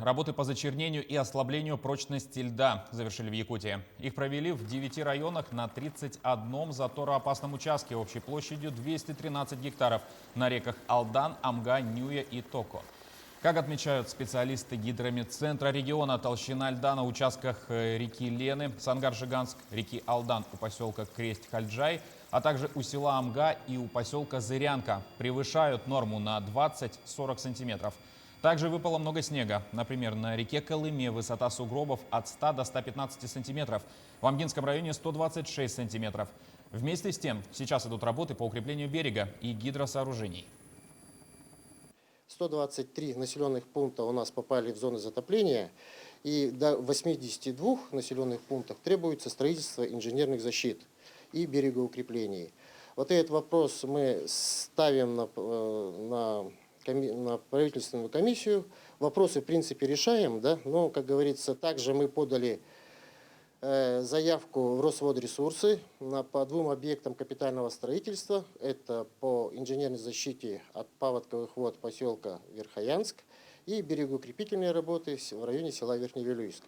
Работы по зачернению и ослаблению прочности льда завершили в Якутии. Их провели в 9 районах на 31 затороопасном участке общей площадью 213 гектаров на реках Алдан, Амга, Нюя и Токо. Как отмечают специалисты гидрометцентра региона, толщина льда на участках реки Лены, Сангар-Жиганск, реки Алдан у поселка Кресть-Хальджай, а также у села Амга и у поселка Зырянка превышают норму на 20-40 сантиметров. Также выпало много снега. Например, на реке Колыме высота сугробов от 100 до 115 сантиметров. В Амгинском районе 126 сантиметров. Вместе с тем, сейчас идут работы по укреплению берега и гидросооружений. 123 населенных пункта у нас попали в зоны затопления, и до 82 населенных пунктов требуется строительство инженерных защит и берегоукреплений. Вот этот вопрос мы ставим на правительственную комиссию. Вопросы, в принципе, решаем, да? Но, как говорится, также мы подали заявку в Росводресурсы по двум объектам капитального строительства. Это по инженерной защите от паводковых вод поселка Верхоянск и берегоукрепительные работы в районе села Верхневилюйск.